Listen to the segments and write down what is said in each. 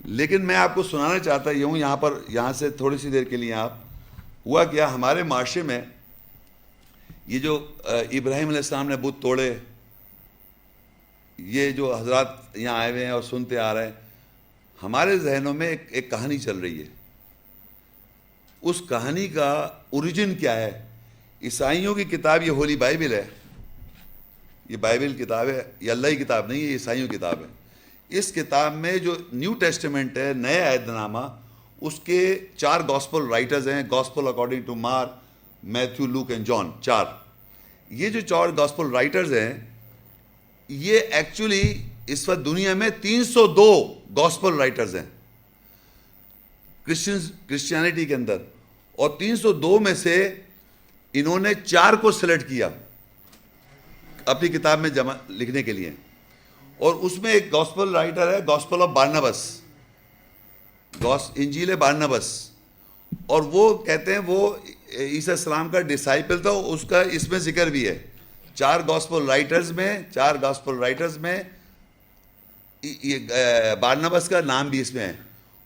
لیکن میں آپ کو سنانا چاہتا ہوں یہاں سے تھوڑی سی دیر کے لیے آپ ہوا کیا ہمارے معاشرے میں یہ جو ابراہیم علیہ السلام نے بت توڑے، یہ جو حضرات یہاں آئے ہوئے ہیں اور سنتے آ رہے ہیں، ہمارے ذہنوں میں ایک کہانی چل رہی ہے. اس کہانی کا اوریجن کیا ہے؟ عیسائیوں کی کتاب یہ ہولی بائبل ہے، یہ بائبل کتاب ہے، یہ اللہ کی کتاب نہیں ہے، یہ عیسائیوں کی کتاب ہے. اس کتاب میں جو نیو ٹیسٹمنٹ ہے، نئے عہد نامہ، اس کے 4 گاسپل رائٹرز ہیں، gospel according to Mark, Matthew, Luke and John, 4. یہ جو 4 گاسپل رائٹرز ہیں، یہ ایکچولی اس وقت دنیا میں 302 گاسپل رائٹرز ہیں کرسچینٹی کے اندر، اور 302 میں سے انہوں نے 4 کو سلیکٹ کیا اپنی کتاب میں لکھنے کے لیے. اور اس میں ایک گاسپل رائٹر ہے، گاسپل آف بارنابس، انجیل بارنابس، اور وہ کہتے ہیں وہ عیسیٰ السلام کا ڈسائپل تھا. اس کا اس میں ذکر بھی ہے 4 گاسپل رائٹرز میں بارنابس کا نام بھی اس میں ہے.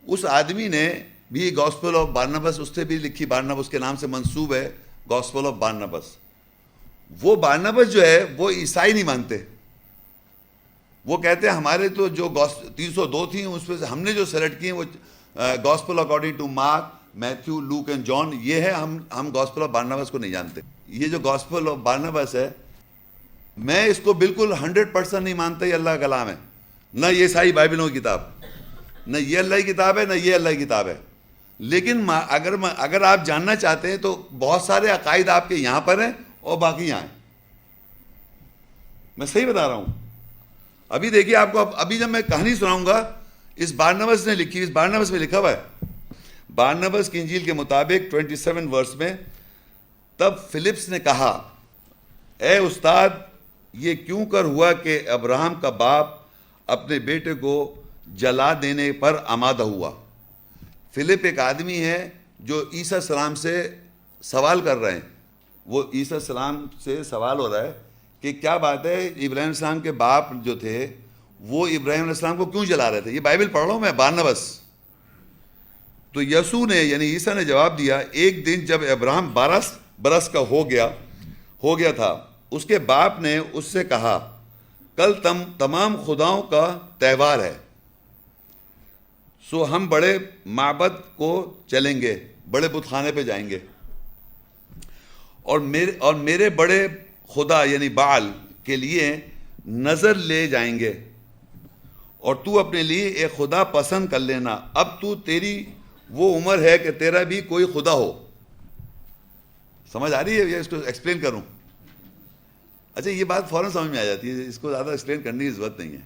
اس آدمی نے بھی گاسپل آف بارنابس اس سے بھی لکھی، بارنابس کے نام سے منسوب ہے گاسپل آف بارنابس. وہ بارنابس جو ہے وہ عیسائی نہیں مانتے، وہ کہتے ہیں ہمارے تو جو 302 تھیں اس میں سے ہم نے جو سلیکٹ کی ہیں وہ gospel according to Mark, Matthew, Luke and John, یہ ہے. ہم گاسپل آف بارنابس کو نہیں جانتے. یہ جو گاسپل آف بارنابس ہے، میں اس کو بالکل 100% نہیں مانتا یہ اللہ کا کلام ہے. نہ یہ عیسائی بائبلوں کی کتاب، نہ یہ اللہ کی کتاب ہے، نہ یہ اللہ کی کتاب ہے. لیکن اگر آپ جاننا چاہتے ہیں تو بہت سارے عقائد آپ کے یہاں پر ہیں اور باقی یہاں ہیں. میں صحیح بتا رہا ہوں. ابھی دیکھیے آپ کو ابھی جب میں کہانی سناؤں گا، اس بارنابس نے لکھی، اس بارنابس میں لکھا ہوا ہے، بارنابس کی انجیل کے مطابق 27 ورس میں، تب فلپس نے کہا، اے استاد، یہ کیوں کر ہوا کہ ابراہم کا باپ اپنے بیٹے کو جلا دینے پر آمادہ ہوا. فلپ ایک آدمی ہے جو عیسیٰ السلام سے سوال کر رہے ہیں. وہ عیسیٰ السلام سے سوال ہو رہا ہے کہ کیا بات ہے، ابراہیم السلام کے باپ جو تھے وہ ابراہیم علیہ السلام کو کیوں جلا رہے تھے؟ یہ بائبل پڑھ رہا ہوں میں، بارنابس. تو یسوع نے یعنی عیسیٰ نے جواب دیا، ایک دن جب ابراہم 12 برس کا ہو گیا تھا، اس کے باپ نے اس سے کہا، کل تمام خداؤں کا تہوار ہے، سو ہم بڑے معبد کو چلیں گے، بڑے بت خانے پہ جائیں گے، اور میرے بڑے خدا یعنی بعل کے لیے نظر لے جائیں گے، اور تو اپنے لیے ایک خدا پسند کر لینا. اب تو تیری وہ عمر ہے کہ تیرا بھی کوئی خدا ہو. سمجھ آ رہی ہے یا اس کو ایکسپلین کروں؟ اچھا، یہ بات فوراً سمجھ میں آ جاتی ہے، اس کو زیادہ ایکسپلین کرنے کی ضرورت نہیں ہے.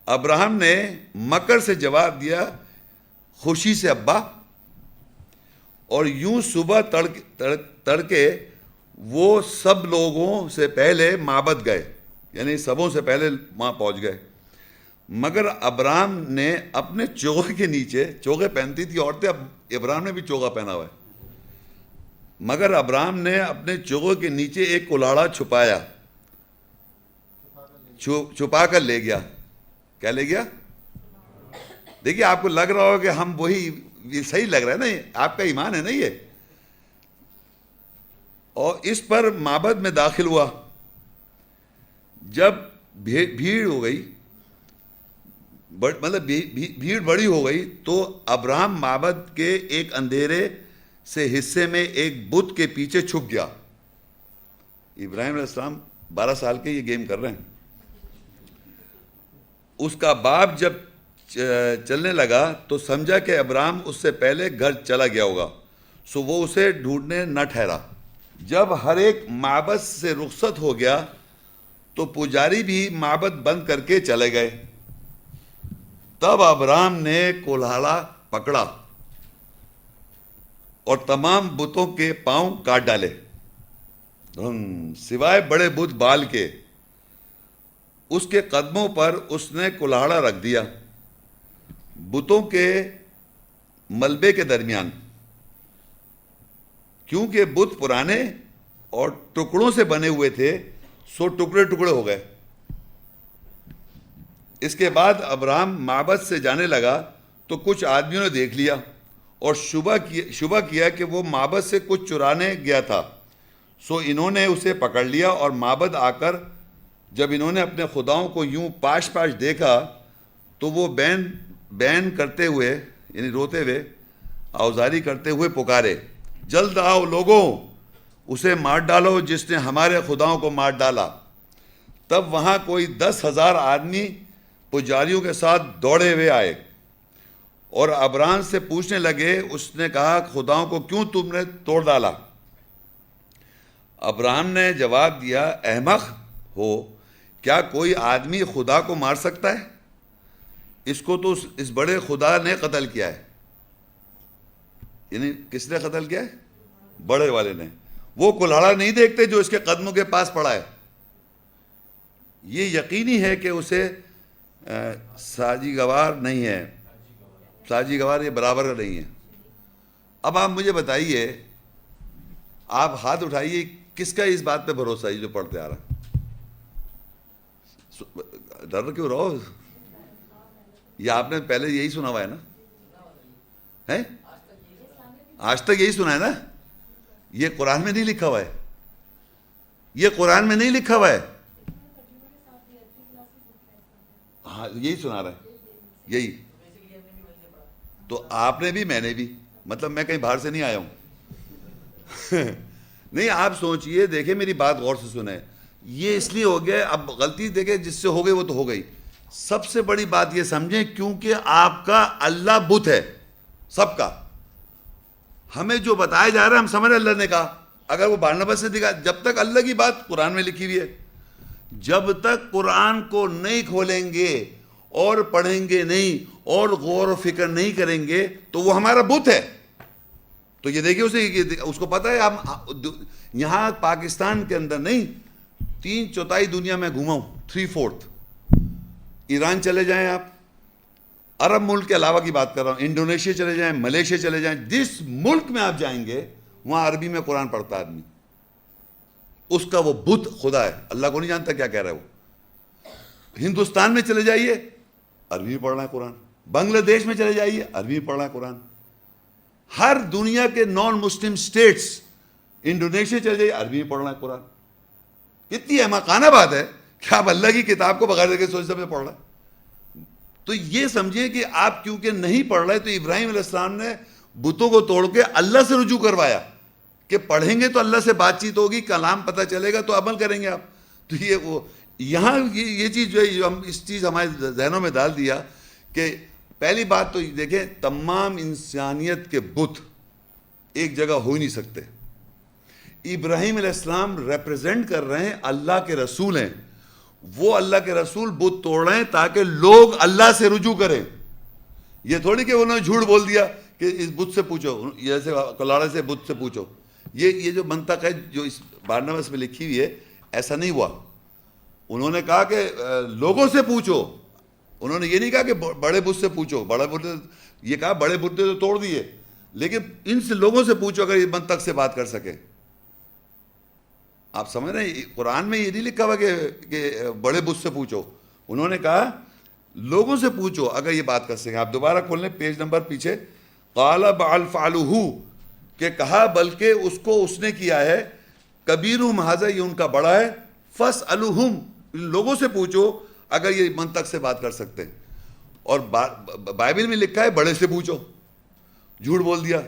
ابراہم نے مکر سے جواب دیا، خوشی سے ابا. اور یوں صبح تڑکے وہ سب لوگوں سے پہلے معبد گئے، یعنی سبوں سے پہلے وہاں پہنچ گئے. مگر ابراہم نے اپنے چوغے کے نیچے، چوغے پہنتی تھی عورتیں، اب ابراہم نے بھی چوغا پہنا ہوا ہے، مگر ابراہم نے اپنے چوغے کے نیچے ایک کلاڑا چھپا کر لے گیا. کیا لے گیا؟ دیکھیے آپ کو لگ رہا ہو کہ ہم وہی، یہ صحیح لگ رہا ہے نا، آپ کا ایمان ہے نا یہ. اور اس پر معبد میں داخل ہوا. جب بھیڑ ہو گئی، مطلب بھیڑ بڑی ہو گئی، تو ابراہم معبد کے ایک اندھیرے سے حصے میں ایک بت کے پیچھے چھپ گیا. ابراہیم علیہ السلام 12 سال کے یہ گیم کر رہے ہیں. اس کا باپ جب چلنے لگا تو سمجھا کہ ابراہم اس سے پہلے گھر چلا گیا ہوگا، سو وہ اسے ڈھونڈنے نہ ٹھہرا. جب ہر ایک معبد سے رخصت ہو گیا تو پجاری بھی معبد بند کر کے چلے گئے. تب ابراہم نے کولہاڑا پکڑا اور تمام بتوں کے پاؤں کاٹ ڈالے، سوائے بڑے بت بال کے. اس کے قدموں پر اس نے کولہاڑا رکھ دیا، بتوں کے ملبے کے درمیان، کیونکہ بت پرانے اور ٹکڑوں سے بنے ہوئے تھے، سو ٹکڑے ٹکڑے ہو گئے. اس کے بعد ابراہم معبد سے جانے لگا تو کچھ آدمیوں نے دیکھ لیا اور شبہ کیا کہ وہ معبد سے کچھ چرانے گیا تھا، سو انہوں نے اسے پکڑ لیا، اور معبد آ کر جب انہوں نے اپنے خداؤں کو یوں پاش پاش دیکھا تو وہ بین کرتے ہوئے یعنی روتے ہوئے آوزاری کرتے ہوئے پکارے، جلد آؤ لوگوں، اسے مار ڈالو جس نے ہمارے خداؤں کو مار ڈالا۔ تب وہاں کوئی 10,000 آدمی پجاریوں کے ساتھ دوڑے ہوئے آئے اور ابرام سے پوچھنے لگے، اس نے کہا خداؤں کو کیوں تم نے توڑ ڈالا؟ ابرام نے جواب دیا، احمق ہو، کیا کوئی آدمی خدا کو مار سکتا ہے؟ اس کو تو اس بڑے خدا نے قتل کیا ہے۔ یعنی کس نے قتل کیا ہے؟ بڑے والے نے۔ وہ کلہاڑا نہیں دیکھتے جو اس کے قدموں کے پاس پڑا ہے؟ یہ یقینی ہے کہ اسے ساجی گوار نہیں ہے، ساجی گوار یہ برابر کا نہیں ہے۔ اب آپ مجھے بتائیے، آپ ہاتھ اٹھائیے، کس کا اس بات پہ بھروسہ ہے جو پڑھتے آ رہا؟ ڈر کیوں رہو؟ یہ آپ نے پہلے یہی سنا ہوا ہے نا؟ آج تک یہی سنا ہے نا؟ یہ قرآن میں نہیں لکھا ہوا ہے، یہ قرآن میں نہیں لکھا ہوا ہے۔ ہاں یہی سنا رہا ہے، یہی تو آپ نے بھی، میں نے بھی، مطلب میں کہیں باہر سے نہیں آیا ہوں۔ نہیں، آپ سوچئے، دیکھیں میری بات غور سے سنیں، یہ اس لیے ہو گیا، اب غلطی دیکھیں جس سے ہو گئی وہ تو ہو گئی۔ سب سے بڑی بات یہ سمجھیں، کیونکہ آپ کا اللہ بت ہے، سب کا۔ ہمیں جو بتایا جا رہا ہے ہم سمجھ اللہ نے کہا، اگر وہ بارنباس سے دکھا، جب تک اللہ کی بات قرآن میں لکھی ہوئی ہے، جب تک قرآن کو نہیں کھولیں گے اور پڑھیں گے نہیں اور غور و فکر نہیں کریں گے تو وہ ہمارا بت ہے۔ تو یہ دیکھیے اس کو پتہ ہے، ہم یہاں پاکستان کے اندر نہیں، 3/4 دنیا میں گھوما ہوں، 3/4۔ ایران چلے جائیں آپ، عرب ملک کے علاوہ کی بات کر رہا ہوں، انڈونیشیا چلے جائیں، ملیشیا چلے جائیں، جس ملک میں آپ جائیں گے وہاں عربی میں قرآن پڑھتا آدمی، اس کا وہ بت خدا ہے، اللہ کو نہیں جانتا کیا کہہ رہا ہے وہ۔ ہندوستان میں چلے جائیے، عربی میں پڑھ رہا ہے قرآن، بنگلہ دیش میں چلے جائیے، عربی میں پڑھ رہا ہے قرآن، ہر دنیا کے نان مسلم سٹیٹس، انڈونیشیا چلے جائیے، عربی میں پڑھ رہا ہے قرآن۔ کتنی احمقانہ بات ہے کہ آپ اللہ کی کتاب کو بغیر دیکھے سوچ سمجھ پڑھ رہے ہیں۔ تو یہ سمجھیے کہ آپ کیونکہ نہیں پڑھ رہے، تو ابراہیم علیہ السلام نے بتوں کو توڑ کے اللہ سے رجوع کروایا کہ پڑھیں گے تو اللہ سے بات چیت ہوگی، کلام پتہ چلے گا تو عمل کریں گے آپ۔ تو یہ وہ یہاں یہ چیز جو ہے، ہم اس چیز ہمارے ذہنوں میں ڈال دیا کہ پہلی بات تو دیکھیں، تمام انسانیت کے بت ایک جگہ ہو ہی نہیں سکتے۔ ابراہیم علیہ السلام ریپرزینٹ کر رہے ہیں، اللہ کے رسول ہیں، وہ اللہ کے رسول بت توڑ رہے ہیں تاکہ لوگ اللہ سے رجوع کریں۔ یہ تھوڑی کہ انہوں نے جھوٹ بول دیا کہ اس بت سے پوچھو، جیسے کلاڑے سے بت سے پوچھو۔ یہ جو منطق ہے جو اس بارنباس میں لکھی ہوئی ہے، ایسا نہیں ہوا۔ انہوں نے کہا کہ لوگوں سے پوچھو، انہوں نے یہ نہیں کہا کہ بڑے بت سے پوچھو، بڑے بت، یہ کہا بڑے بت تو توڑ دیے، لیکن ان سے لوگوں سے پوچھو اگر یہ منطق سے بات کر سکے۔ آپ سمجھ رہے ہیں، قرآن میں یہ نہیں لکھا ہوا کہ بڑے بت سے پوچھو، انہوں نے کہا لوگوں سے پوچھو اگر یہ بات کر سکیں۔ آپ دوبارہ کھول لیں پیج نمبر پیچھے، قال بل فعلوہ، کہ کہا بلکہ اس کو اس نے کیا ہے، کبیرہم ھذا، یہ ان کا بڑا ہے، فاسألوہم، لوگوں سے پوچھو اگر یہ منطق سے بات کر سکتے۔ اور بائبل میں لکھا ہے بڑے سے پوچھو، جھوٹ بول دیا۔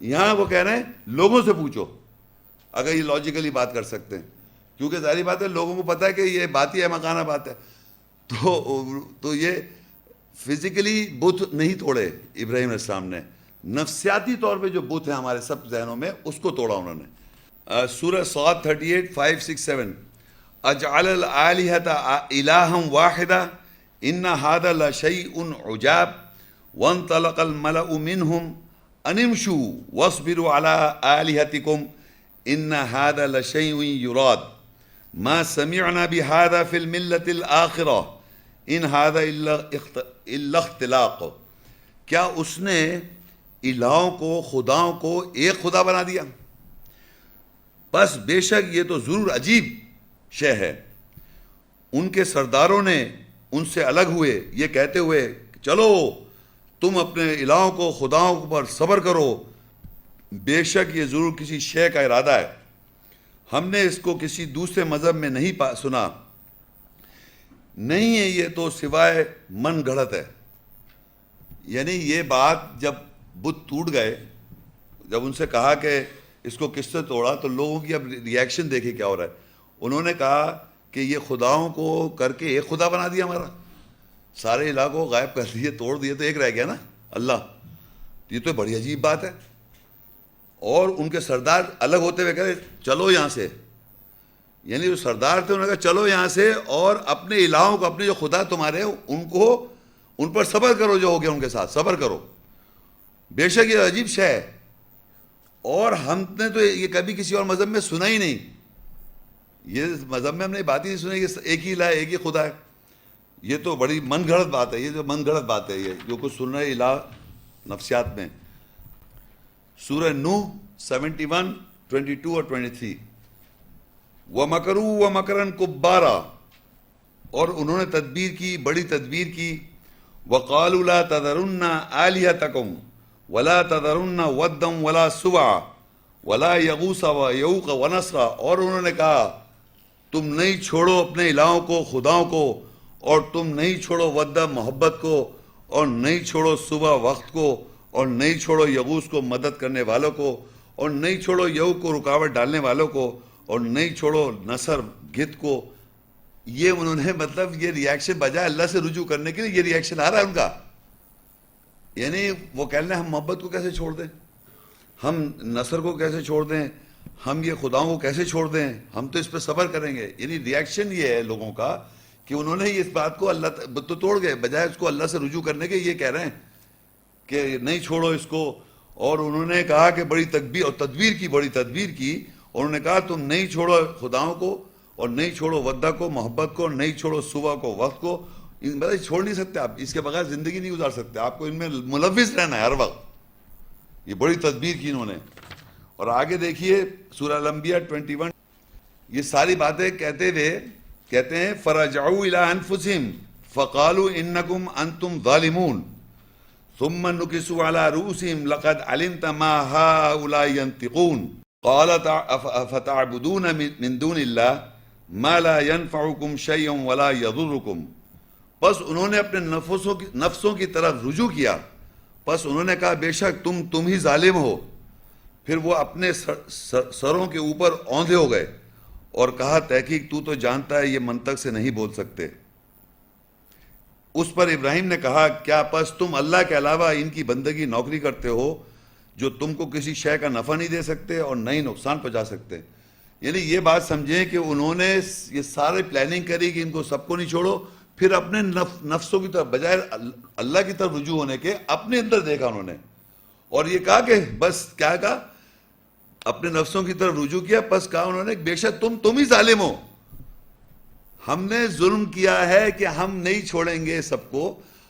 یہاں وہ کہہ رہے ہیں لوگوں سے پوچھو اگر یہ لاجیکلی بات کر سکتے ہیں، کیونکہ ظاہری بات ہے لوگوں کو پتہ ہے کہ یہ بات ہی احمقانہ بات ہے۔ تو یہ فزیکلی بت نہیں توڑے ابراہیم علیہ السلام نے، نفسیاتی طور پہ جو بت ہیں ہمارے سب ذہنوں میں، اس کو توڑا انہوں نے۔ سورہ صاد 38 5 6 7، اجعل الآلہۃ الہا واحدا ان ھذا لشیء عجاب وانطلق الملأ منهم ان امشوا واصبروا على آلہتکم ان ھذا لشیء یراد ما سمعنا بهذا في الملة الآخرة ان ھذا الا اختلاق۔ کیا اس نے الہوں کو، خداؤں کو ایک خدا بنا دیا؟ بس بے شک یہ تو ضرور عجیب شے ہے۔ ان کے سرداروں نے ان سے الگ ہوئے یہ کہتے ہوئے چلو تم اپنے الہوں کو خداؤں پر صبر کرو، بے شک یہ ضرور کسی شے کا ارادہ ہے، ہم نے اس کو کسی دوسرے مذہب میں نہیں سنا، نہیں ہے یہ تو سوائے من گھڑت ہے۔ یعنی یہ بات جب بت ٹوٹ گئے، جب ان سے کہا کہ اس کو کس سے توڑا، تو لوگوں کی اب ریئیکشن دیکھیں کیا ہو رہا ہے۔ انہوں نے کہا کہ یہ خداؤں کو کر کے ایک خدا بنا دیا ہمارا، سارے الہ کو غائب کر دیے، توڑ دیے، تو ایک رہ گیا نا اللہ۔ یہ تو بڑی عجیب بات ہے۔ اور ان کے سردار الگ ہوتے ہوئے کہے چلو یہاں سے، یعنی جو سردار تھے انہوں نے کہا چلو یہاں سے، اور اپنے الہوں کو، اپنے جو خدا تمہارے ان پر صبر کرو، جو ہو گیا ان کے ساتھ صبر کرو، بے شک یہ عجیب شے ہے، اور ہم نے تو یہ کبھی کسی اور مذہب میں سنا ہی نہیں، یہ مذہب میں ہم نے بات ہی نہیں سنی کہ ایک ہی الہ ہے، ایک ہی خدا ہے۔ یہ تو بڑی من گھڑت بات ہے، یہ جو من گھڑت بات ہے، یہ جو کچھ سن رہے الہ نفسیات میں۔ سورہ نوح 71 22 اور 23، وَمَكَرُوا وَمَكْرًا كُبَّارًا، اور انہوں نے تدبیر کی، بڑی تدبیر کی، وَقَالُوا لَا تَذَرُنَّ آلِهَتَكُمْ وَلَا تَذَرُنَّ وَدًّا وَلَا سُوَعًا وَلَا يَغُوثَ وَيَعُوقَ وَنَسْرًا، اور انہوں نے کہا تم نہیں چھوڑو اپنے الہوں کو، خداؤں کو، اور تم نہیں چھوڑو ودہ محبت کو، اور نہیں چھوڑو صبح وقت کو، اور نہیں چھوڑو یغوث کو مدد کرنے والوں کو، اور نہیں چھوڑو یعوق کو رکاوٹ ڈالنے والوں کو، اور نہیں چھوڑو نصر گت کو۔ یہ انہوں نے مطلب یہ ریاکشن بجائے اللہ سے رجوع کرنے کے لیے یہ ریاکشن آ رہا ہے ان کا، یعنی وہ کہہ رہے ہیں ہم محبت کو کیسے چھوڑ دیں، ہم نصر کو کیسے چھوڑ دیں، ہم یہ خداؤں کو کیسے چھوڑ دیں، ہم تو اس پہ صبر کریں گے۔ یعنی ریاکشن یہ ہے لوگوں کا کہ انہوں نے اس بات کو اللہ تو توڑ گئے، بجائے اس کو اللہ سے رجوع کرنے کے یہ کہہ رہے ہیں کہ نہیں چھوڑو اس کو۔ اور انہوں نے کہا کہ بڑی تکبیر اور بڑی تدبیر کی، اور انہوں نے کہا تم نہیں چھوڑو خداؤں کو، اور نہیں چھوڑو ودہ کو، محبت کو، نہیں چھوڑو صبح کو، وقت کو، مطلب چھوڑ نہیں سکتے آپ، اس کے بغیر زندگی نہیں گزار سکتے، آپ کو ان میں ملوث رہنا ہے ہر وقت۔ یہ بڑی تدبیر کی انہوں نے۔ اور آگے دیکھیے سورہ الانبیاء 21، یہ ساری باتیں کہتے ہوئے کہتے ہیں فَرَجَعُوا إِلَىٰ أَنفُسِهِمْ فَقَالُوا إِنَّكُمْ أَنْتُمْ ظَالِمُونَ ثُمَّ نُكِسُوا عَلَىٰ رُؤُوسِهِمْ لَقَدْ عَلِمْتَ مَا هَٰؤُلَاءِ يَنطِقُونَ قَالَ أَفَتَعْبُدُونَ مِن دُونِ اللَّهِ مَا لَا يَنفَعُكُمْ شَيْئًا وَلَا يَضُرُّكُمْ، بس انہوں نے اپنے نفسوں کی طرف رجوع کیا، بس انہوں نے کہا بے شک تم ہی ظالم ہو، پھر وہ اپنے سروں کے اوپر اوندھے ہو گئے اور کہا تحقیق تو جانتا ہے یہ منطق سے نہیں بول سکتے۔ اس پر ابراہیم نے کہا کیا پس تم اللہ کے علاوہ ان کی بندگی نوکری کرتے ہو جو تم کو کسی شے کا نفع نہیں دے سکتے اور نہ ہی نقصان پہنچا سکتے۔ یعنی یہ بات سمجھیں کہ انہوں نے یہ سارے پلاننگ کری کہ ان کو سب کو نہیں چھوڑو، پھر اپنے نفسوں کی طرف بجائے اللہ کی طرف رجوع ہونے کے اپنے اندر دیکھا انہوں نے، اور یہ کہا کہ بس کیا کہا، اپنے نفسوں کی طرف رجوع کیا، پس کہا انہوں نے بے شک تم ہی ظالم ہو، ہم نے ظلم کیا ہے کہ ہم نہیں چھوڑیں گے سب کو،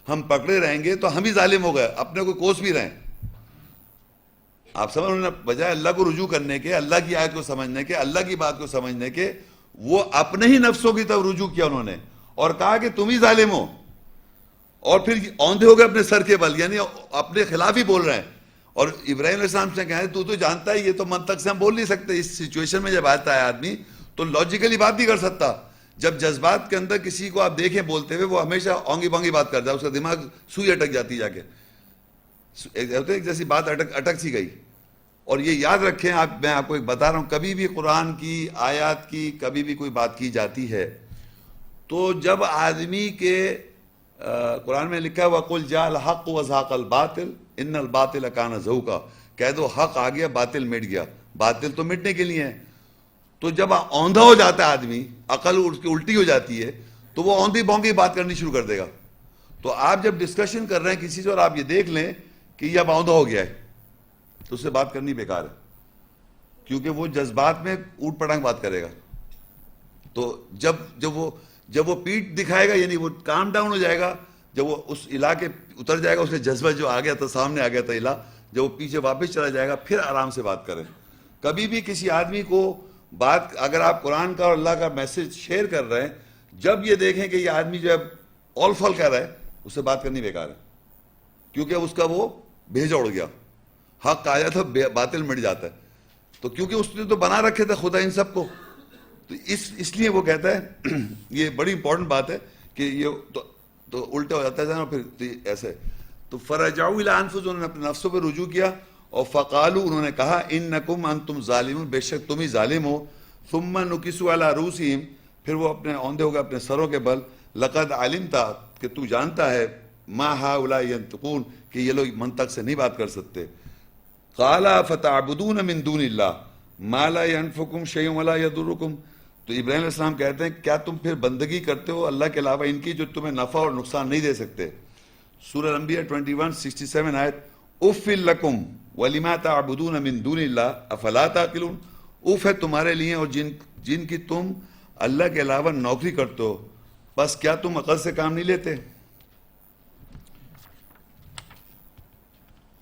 ہم پکڑے رہیں گے تو ہم ہی ظالم ہو گئے، اپنے کو کوس بھی رہیں۔ آپ سمجھ، انہوں نے بجائے اللہ کو رجوع کرنے کے، اللہ کی آیت کو سمجھنے کے، اللہ کی بات کو سمجھنے کے، وہ اپنے ہی نفسوں کی طرف رجوع کیا انہوں نے، اور کہا کہ تم ہی ظالم ہو، اور پھر اوندھے ہو گئے اپنے سر کے بل، یعنی اپنے خلاف ہی بول رہے ہیں۔ اور ابراہیم علیہ السلام سے کہیں تو جانتا ہے یہ تو منطق سے ہم بول نہیں سکتے، اس سچویشن میں جب آتا ہے آدمی تو لاجیکلی بات نہیں کر سکتا۔ جب جذبات کے اندر کسی کو آپ دیکھیں بولتے ہوئے، وہ ہمیشہ اونگی بونگی بات کرتا ہے، اس کا دماغ سوئی اٹک جاتی جا کے، ایک جیسی بات اٹک سی گئی۔ اور یہ یاد رکھیں، میں آپ کو ایک بتا رہا ہوں، کبھی بھی قرآن کی آیات کی کبھی بھی کوئی بات کی جاتی ہے تو جب آدمی کے قرآن میں لکھا ہے وَقُلْ جَاءَ الْحَقُّ وَزَهَقَ الْبَاطِلُ إِنَّ الْبَاطِلَ كَانَ زَهُوقًا، کہہ دو حق آ گیا باطل مٹ گیا، باطل تو مٹنے کے لیے ہے۔ تو جب اوندھا ہو جاتا ہے آدمی، عقل اس کی الٹی ہو جاتی ہے، تو وہ اوندھی بونگی بات کرنی شروع کر دے گا۔ تو آپ جب ڈسکشن کر رہے ہیں کسی سے اور آپ یہ دیکھ لیں کہ یہ اب اوندھا ہو گیا ہے تو اس سے بات کرنی بیکار ہے، کیونکہ وہ جذبات میں اوٹ پٹانگ بات کرے گا۔ تو جب وہ پیٹ دکھائے گا، یعنی وہ کام ڈاؤن ہو جائے گا، جب وہ اس علاقے اتر جائے گا، اس کا جذبہ جو آ گیا تھا، سامنے آ گیا تھا الہ، جب وہ پیچھے واپس چلا جائے گا، پھر آرام سے بات کریں۔ کبھی بھی کسی آدمی کو بات، اگر آپ قرآن کا اور اللہ کا میسج شیئر کر رہے ہیں، جب یہ دیکھیں کہ یہ آدمی جو ہے اول فال کہہ رہا ہے، اس سے بات کرنی بیکار ہے، کیونکہ اس کا وہ بھیجا اڑ گیا، حق آ جاتا باطل مٹ جاتا ہے. تو کیونکہ اس نے تو بنا رکھے تھے خدا ان سب کو، تو اس لیے وہ کہتا ہے یہ بڑی امپورٹنٹ بات ہے کہ یہ تو الٹا ہو جاتا ہے نا پھر ایسے. تو فرجعوا الی انفسہم، انہوں نے اپنے نفسوں پہ رجوع کیا، اور فقالوا انہوں نے کہا انکم انتم ظالمون، بے شک تم ہی ظالم ہو. ثم نکسوا علی رؤوسہم، پھر وہ اپنے اوندے ہو گئے اپنے سروں کے بل. لقد علمت، کہ تو جانتا ہے، ما ہؤلاء ینطقون، کہ یہ لوگ منطق سے نہیں بات کر سکتے. قال فتعبدون من دون اللہ ما لا ينفعکم شیء ولا یضرکم. تو ابراہیم علیہ السلام کہتے ہیں کیا تم پھر بندگی کرتے ہو اللہ کے علاوہ ان کی جو تمہیں نفع اور نقصان نہیں دے سکتے. سورہ انبیاء 21:67 آیت. اف لکم ولما تعبدون من دون اللہ افلا تعقلون. اف ہے تمہارے لیے اور جن کی تم اللہ کے علاوہ نوکری کرتے ہو، بس کیا تم عقل سے کام نہیں لیتے.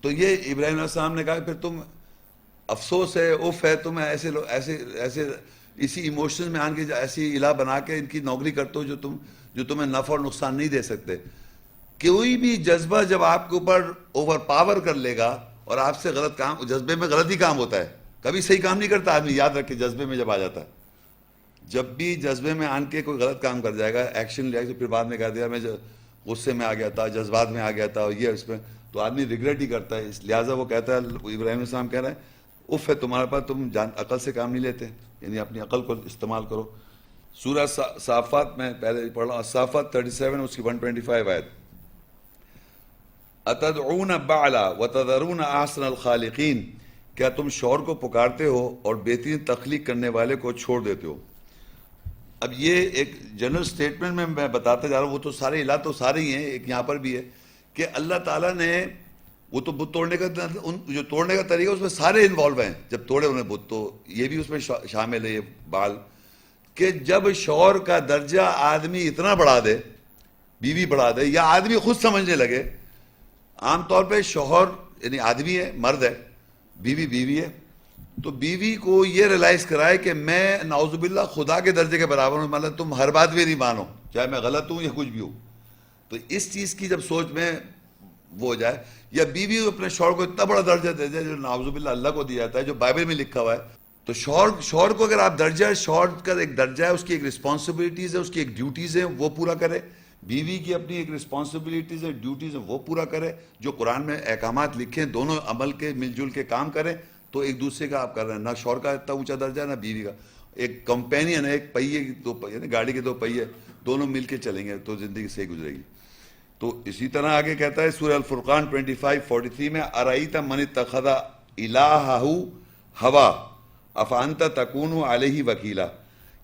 تو یہ ابراہیم علیہ السلام نے کہا پھر تم افسوس ہے، اف ہے، تم ایسے ایسے اسی ایموشن میں آن کے ایسی الہ بنا کے ان کی نوکری کرتے ہو جو تمہیں نفع اور نقصان نہیں دے سکتے. کوئی بھی جذبہ جب آپ کے اوپر اوور پاور کر لے گا اور آپ سے غلط کام، جذبے میں غلط ہی کام ہوتا ہے، کبھی صحیح کام نہیں کرتا آدمی، یاد رکھے جذبے میں جب آ جاتا ہے. جب بھی جذبے میں آن کے کوئی غلط کام کر جائے گا، ایکشن لے تو پھر بعد میں کہہ دیا میں غصے میں آ گیا تھا، جذبات میں آ گیا تھا، یہ اس میں، تو آدمی ریگریٹ ہی کرتا ہے. لہٰذا وہ کہتا ہے، ابراہیم علیہ السلام کہہ رہے ہیں اف ہے تمہارے پاس، تم عقل سے کام نہیں لیتے، یعنی اپنی عقل کو استعمال کرو. سورہ صافات میں پہلے پڑھ رہا ہوں، صافات 37 اس کی 125 آیت. اتدعون بعلا وتذرون احسن الخالقین، کیا تم شور کو پکارتے ہو اور بہترین تخلیق کرنے والے کو چھوڑ دیتے ہو. اب یہ ایک جنرل سٹیٹمنٹ میں بتاتا جا رہا ہوں، وہ تو سارے الہ تو سارے ہی ہیں، ایک یہاں پر بھی ہے کہ اللہ تعالیٰ نے وہ تو بت توڑنے کا جو توڑنے کا طریقہ اس میں سارے انوالو ہیں. جب توڑے انہیں بت تو یہ بھی اس میں شامل ہے، یہ بال کہ جب شور کا درجہ آدمی اتنا بڑھا دے، بیوی بڑھا دے، یا آدمی خود سمجھنے لگے. عام طور پہ شوہر یعنی آدمی ہے، مرد ہے، بیوی ہے، تو بیوی کو یہ ریلائز کرائے کہ میں نعوذ باللہ خدا کے درجے کے برابر ہوں، مطلب تم ہر بات میری مانو چاہے میں غلط ہوں یا کچھ بھی ہوں. تو اس چیز کی جب سوچ میں وہ ہو جائے، یا بیوی اپنے شوہر کو اتنا بڑا درجہ دے دے جو نعوذ باللہ اللہ کو دیا جاتا ہے، جو بائبل میں لکھا ہوا ہے. تو شوہر کو اگر آپ درجہ، شوہر کا ایک درجہ ہے، اس کی ایک رسپانسبلٹیز ہے، اس کی ایک ڈیوٹیز ہیں، وہ پورا کرے. بیوی کی اپنی ایک رسپانسبلٹیز ہے، ڈیوٹیز ہیں، وہ پورا کرے. جو قرآن میں احکامات لکھے ہیں دونوں عمل کے مل جل کے کام کریں، تو ایک دوسرے کا آپ کر رہے ہیں. نہ شوہر کا اتنا اونچا درجہ ہے نہ بیوی کا. ایک کمپینین ہے، ایک پہیے کی دو پہیے، گاڑی کے دو پہیے، دونوں مل کے چلیں گے تو زندگی صحیح گزرے گی. تو اسی طرح آگے کہتا ہے سورہ الفرقان 25:43 میں ارأیت من اتخذ الہہ ہوا افانت تکون علیہ وکیلا.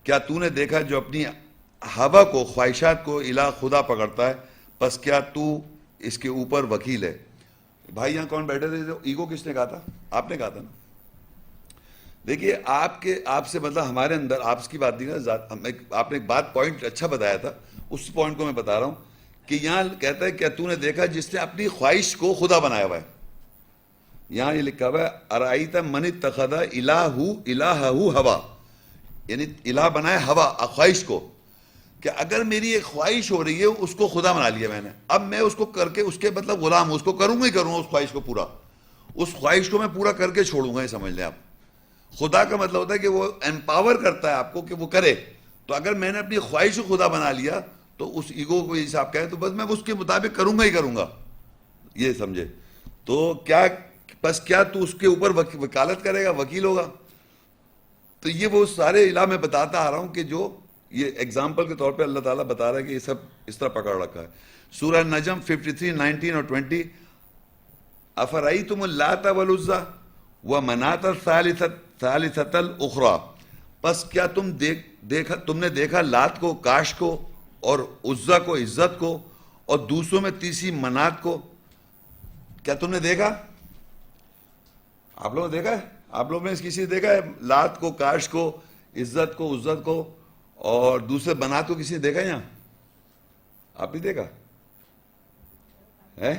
کیا تو نے دیکھا جو اپنی ہوا کو، خواہشات کو الہ خدا پکڑتا ہے، پس کیا تو اس کے اوپر وکیل ہے. بھائی یہاں کون بیٹھے تھے؟ ایگو کس نے کہا تھا؟ آپ نے کہا تھا نا. دیکھیے آپ سے مطلب ہمارے اندر، آپ کی بات نہیں نا، آپ نے ایک بات پوائنٹ اچھا بتایا تھا، اس پوائنٹ کو میں بتا رہا ہوں کہ یہاں کہتا ہے کیا تو نے دیکھا جس نے اپنی خواہش کو خدا بنایا ہوا ہے. یہاں یہ لکھا ہوا ہے ارأیت من اتخذ الہہ ہوا، یعنی الہ بنایا ہوا، خواہش کو، کہ اگر میری ایک خواہش ہو رہی ہے اس کو خدا بنا لیا میں نے، اب میں اس کو کر کے اس کے مطلب غلام ہوں، اس کو کروں گا ہی کروں گا اس خواہش کو پورا، اس خواہش کو میں پورا کر کے چھوڑوں گا. یہ سمجھ لیں آپ. خدا کا مطلب ہوتا ہے کہ وہ امپاور کرتا ہے آپ کو کہ وہ کرے. تو اگر میں نے اپنی خواہش کو خدا بنا لیا تو اس ایگو کو جیسے آپ کہیں تو بس میں اس کے مطابق کروں گا ہی کروں گا. یہ سمجھے. تو کیا تو اس کے اوپر وکالت کرے گا، وکیل ہوگا. تو یہ وہ سارے الہ میں بتاتا آ رہا ہوں کہ جو یہ ایگزامپل کے طور پہ اللہ تعالیٰ بتا رہا ہے کہ یہ سب اس طرح پکڑ رکھا ہے. سورہ نجم 53:19 اور 20 افرأیتم اللات والعزی ومناۃ الثالثۃ الاخری، پس کیا تم نے دیکھا لات کو، کاش کو، اور عزا کو، عزت کو، اور دوسروں میں تیسری منات کو. کیا تم نے دیکھا؟ آپ لوگوں نے دیکھا ہے؟ آپ لوگوں میں کسی نے دیکھا ہے لات کو، کاش کو، عزت کو، عزت کو اور دوسرے منات کو کسی نے دیکھا ہے یہاں؟ آپ نہیں دیکھا ہے؟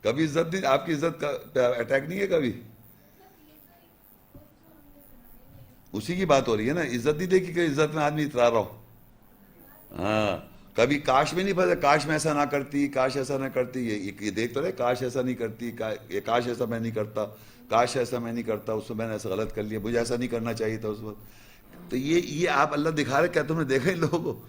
کبھی عزت نہیں، آپ کی عزت کا اٹیک نہیں ہے کبھی؟ اسی کی بات ہو رہی ہے نا. عزت نہیں دیکھی کہ عزت میں آدمی اترا رہا ہو. ہاں کبھی کاش میں نہیں پھنسے، کاش میں ایسا نہ کرتی، کاش ایسا نہ کرتی، یہ دیکھ تو رہے کاش ایسا نہیں کرتی، یہ کاش ایسا میں نہیں کرتا، کاش ایسا میں نہیں کرتا، اس میں نے ایسا غلط کر لیا، مجھے ایسا نہیں کرنا چاہیے تھا اس وقت. تو یہ آپ اللہ دکھا رہے، کیا تم نے دیکھا ان لوگوں کو؟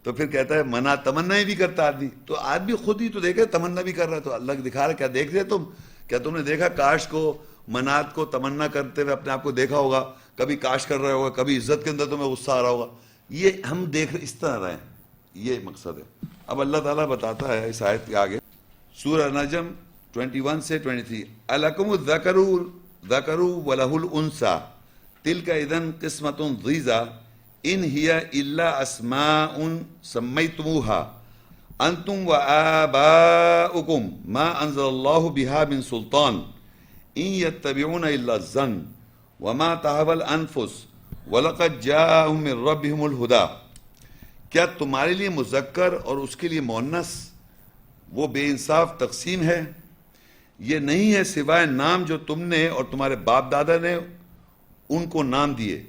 تو پھر کہتا ہے تمنا بھی کرتا آدمی، تو آدمی خود ہی تو دیکھے تمنا بھی کر رہا ہے، تو اللہ دکھا رہا ہے کیا دیکھ رہے تم؟ کیا تم نے دیکھا کاش کو، منات کو تمنا کرتے ہوئے اپنے آپ کو دیکھا ہوگا؟ کبھی کاش کر رہے ہوگا، کبھی عزت کے اندر تمہیں غصہ آ رہا ہوگا. یہ ہم دیکھ اس طرح رہے ہیں، یہ مقصد ہے. اب اللہ تعالیٰ بتاتا ہے اس آیت کے آگے، سورہ نجم 21 سے 23، الکم الذکر ولہ الانثی تلک اذا قسمۃ ضیزی ان ہی الا اسماء سمیتموها انتم وآباؤکم ما انزل اللہ بہا من سلطان ان یتبعون الا الظن وما تہوی الانفس وَلَقَدْ جَاءَهُم مِّن رَّبِّهِمُ الْهُدَىٰ. کیا تمہارے لیے مذکر اور اس کے لیے مؤنث وہ بے انصاف تقسیم ہے؟ یہ نہیں ہے سوائے نام جو تم نے اور تمہارے باپ دادا نے ان کو نام دیے،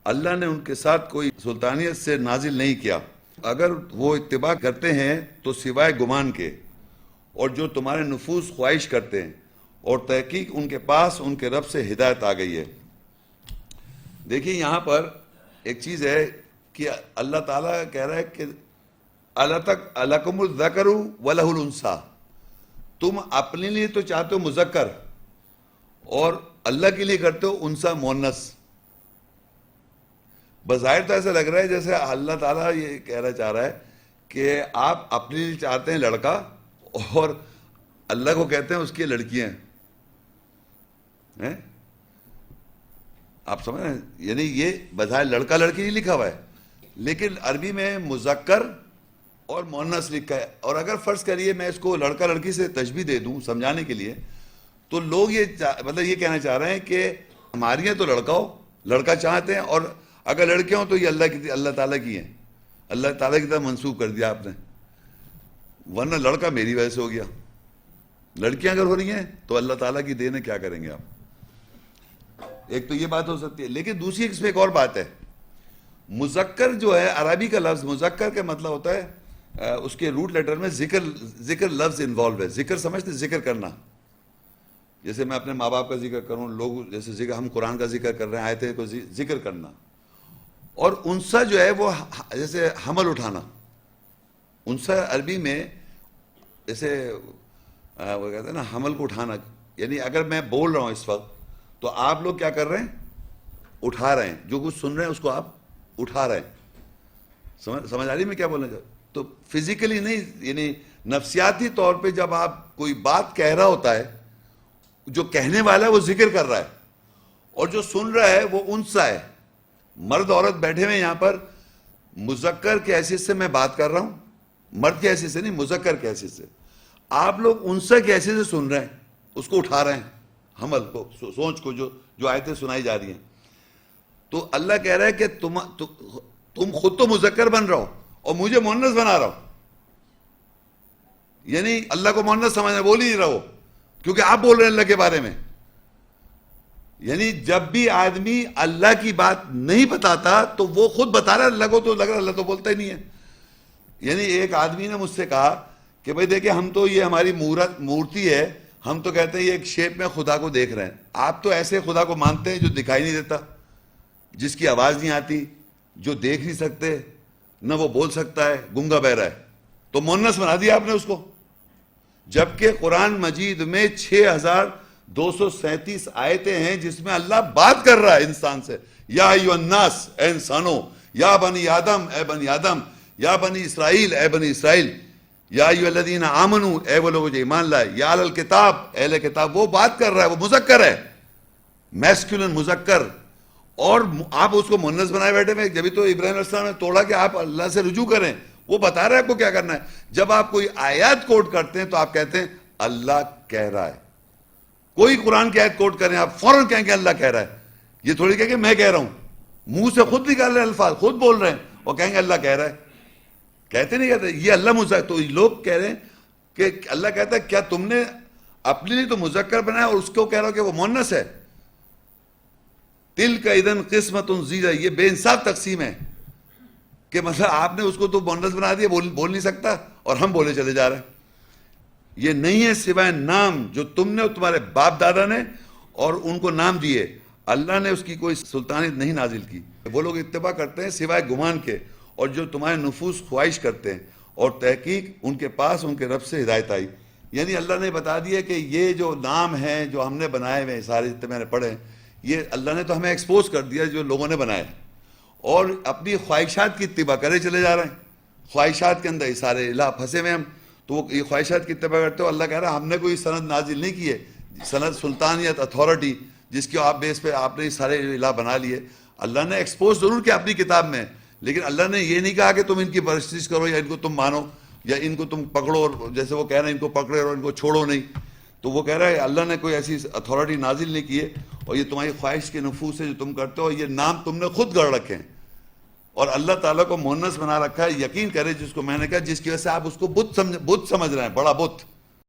اللہ نے ان کے ساتھ کوئی سلطانیت سے نازل نہیں کیا. اگر وہ اتباع کرتے ہیں تو سوائے گمان کے، اور جو تمہارے نفوس خواہش کرتے ہیں، اور تحقیق ان کے پاس ان کے رب سے ہدایت آ گئی ہے. دیکھیں یہاں پر ایک چیز ہے کہ اللہ تعالیٰ کہہ رہا ہے کہ الکم الذکر ولہ الانثی، تم اپنے لیے تو چاہتے ہو مذکر اور اللہ کے لیے کرتے ہو انثی مؤنث. بظاہر تو ایسا لگ رہا ہے جیسے اللہ تعالیٰ یہ کہنا چاہ رہا ہے کہ آپ اپنے لیے چاہتے ہیں لڑکا اور اللہ کو کہتے ہیں اس کی لڑکیاں ہیں. آپ سمجھ رہے ہیں؟ یعنی یہ بظاہر لڑکا لڑکی نہیں لکھا ہوا ہے، لیکن عربی میں مذکر اور مؤنث لکھا ہے. اور اگر فرض کریے میں اس کو لڑکا لڑکی سے تشبیہ دے دوں سمجھانے کے لیے، تو لوگ یہ مطلب یہ کہنا چاہ رہے ہیں کہ ہماری ہیں تو لڑکا ہو، لڑکا چاہتے ہیں، اور اگر لڑکیاں ہوں تو یہ اللہ تعالیٰ کی ہیں، اللہ تعالیٰ کی طرف منسوب کر دیا آپ نے. ورنہ لڑکا میری وجہ سے ہو گیا، لڑکیاں اگر ہو رہی ہیں تو اللہ تعالیٰ کی دین ہے، کیا کریں گے آپ؟ ایک تو یہ بات ہو سکتی ہے. لیکن دوسری اس میں ایک اور بات ہے، مذکر جو ہے عربی کا لفظ مذکر کا مطلب ہوتا ہے اس کے روٹ لیٹر میں ذکر لفظ انوالو ہے. ذکر سمجھتے، ذکر کرنا. جیسے میں اپنے ماں باپ کا ذکر کروں، لوگ جیسے ذکر، ہم قرآن کا ذکر کر رہے ہیں، آیتیں کو ذکر کرنا. اور انثی جو ہے وہ جیسے حمل اٹھانا. انثی عربی میں جیسے وہ کہتے ہیں نا حمل کو اٹھانا، یعنی اگر میں بول رہا ہوں اس وقت تو آپ لوگ کیا کر رہے ہیں؟ اٹھا رہے ہیں. جو کچھ سن رہے ہیں اس کو آپ اٹھا رہے ہیں. سمجھ آ رہی میں کیا بولنا چاہتا ہوں؟ تو فزیکلی نہیں، یعنی نفسیاتی طور پہ جب آپ کوئی بات کہہ رہا ہوتا ہے، جو کہنے والا ہے وہ ذکر کر رہا ہے، اور جو سن رہا ہے وہ انثی ہے. مرد عورت بیٹھے ہوئے یہاں پر، مذکر کی حیثیت سے میں بات کر رہا ہوں، مرد کی حیثیت سے نہیں، مذکر کی حیثیت سے. آپ لوگ انثی کی حیثیت سے سن رہے ہیں، اس کو اٹھا رہے ہیں، حمل کو، سوچ کو، جو آیتیں سنائی جا رہی ہیں. تو اللہ کہہ رہا ہے کہ تم خود تو مذکر بن رہا ہو اور مجھے مؤنث بنا رہا ہو. یعنی اللہ کو مؤنث سمجھنا، بول ہی نہیں رہا ہو، کیونکہ آپ بول رہے ہیں اللہ کے بارے میں. یعنی جب بھی آدمی اللہ کی بات نہیں بتاتا تو وہ خود بتا رہا ہے اللہ کو، تو لگ رہا اللہ تو بولتا ہی نہیں ہے. یعنی ایک آدمی نے مجھ سے کہا کہ بھائی دیکھیں ہم تو یہ ہماری مورتی ہے، ہم تو کہتے ہیں یہ ایک شیپ میں خدا کو دیکھ رہے ہیں. آپ تو ایسے خدا کو مانتے ہیں جو دکھائی نہیں دیتا، جس کی آواز نہیں آتی، جو دیکھ نہیں سکتے، نہ وہ بول سکتا ہے، گنگا بہرا ہے. تو مؤنث بنا دیا آپ نے اس کو. جبکہ قرآن مجید میں 6237 آیتیں ہیں جس میں اللہ بات کر رہا ہے انسان سے. یا ایھا الناس، اے انسانوں، یا بنی آدم، اے بنی آدم، یا بنی اسرائیل، اے بنی اسرائیل، یا ایھا الذین آمنوا، اے وہ لوگ جو ایمان لائے، یا اہل الکتاب، اہل کتاب. وہ بات کر رہا ہے، وہ مذکر ہے، میسکولن مذکر. اور آپ اس کو مؤنث بنائے بیٹھے ہوئے. جبھی تو ابراہیم علیہ السلام نے توڑا کہ آپ اللہ سے رجوع کریں، وہ بتا رہا ہے آپ کو کیا کرنا ہے. جب آپ کوئی آیات کوٹ کرتے ہیں تو آپ کہتے ہیں اللہ کہہ رہا ہے. کوئی قرآن کی آیت کوٹ کریں آپ فوراً کہیں کہ اللہ کہہ رہا ہے. یہ تھوڑی کہ میں کہہ رہا ہوں، منہ سے خود نکال رہے ہیں الفاظ، خود بول رہے ہیں اور کہیں گے اللہ کہہ رہا ہے. کہتے نہیں کہتے یہ اللہ مذکر. تو لوگ کہہ رہے ہیں کہ اللہ کہتا ہے کیا تم نے اپنے لیے تو مذکر بنایا اور اس کو کہہ رہا ہو کہ وہ مؤنث ہے. تلک اذا قسمۃ ضیزی، یہ بے انصاف تقسیم ہے. کہ مثلا آپ نے اس کو تو مونس بنا دیا, بول نہیں سکتا, اور ہم بولے چلے جا رہے ہیں. یہ نہیں ہے سوائے نام جو تم نے اور تمہارے باپ دادا نے اور ان کو نام دیے, اللہ نے اس کی کوئی سلطانیت نہیں نازل کی. وہ لوگ اتباع کرتے ہیں سوائے گمان کے, اور جو تمہارے نفوس خواہش کرتے ہیں, اور تحقیق ان کے پاس ان کے رب سے ہدایت آئی. یعنی اللہ نے بتا دیا کہ یہ جو نام ہیں جو ہم نے بنائے ہوئے سارے جتنے میں نے پڑھے, یہ اللہ نے تو ہمیں ایکسپوز کر دیا جو لوگوں نے بنائے, اور اپنی خواہشات کی اتباع کرے چلے جا رہے ہیں. خواہشات کے اندر یہ سارے الہ پھنسے ہوئے ہم, تو وہ یہ خواہشات کی اتباع کرتے ہو. اللہ کہہ رہا ہے ہم نے کوئی سند نازل نہیں کی ہے, سند سلطانیت اتھارٹی جس کے آپ بیس پہ آپ نے یہ سارے الہ بنا لیے. اللہ نے ایکسپوز ضرور کیا اپنی کتاب میں, لیکن اللہ نے یہ نہیں کہا کہ تم ان کی پرستش کرو یا ان کو تم مانو یا ان کو تم پکڑو, اور جیسے وہ کہہ رہے ہیں ان کو پکڑے اور ان کو چھوڑو نہیں. تو وہ کہہ رہا ہے اللہ نے کوئی ایسی اتھارٹی نازل نہیں کی ہے, اور یہ تمہاری خواہش کے نفوس ہے جو تم کرتے ہو, یہ نام تم نے خود گڑھ رکھے ہیں, اور اللہ تعالیٰ کو مونس بنا رکھا ہے. یقین کرے جس کو میں نے کہا, جس کی وجہ سے آپ اس کو بت سمجھ رہے ہیں, بڑا بت.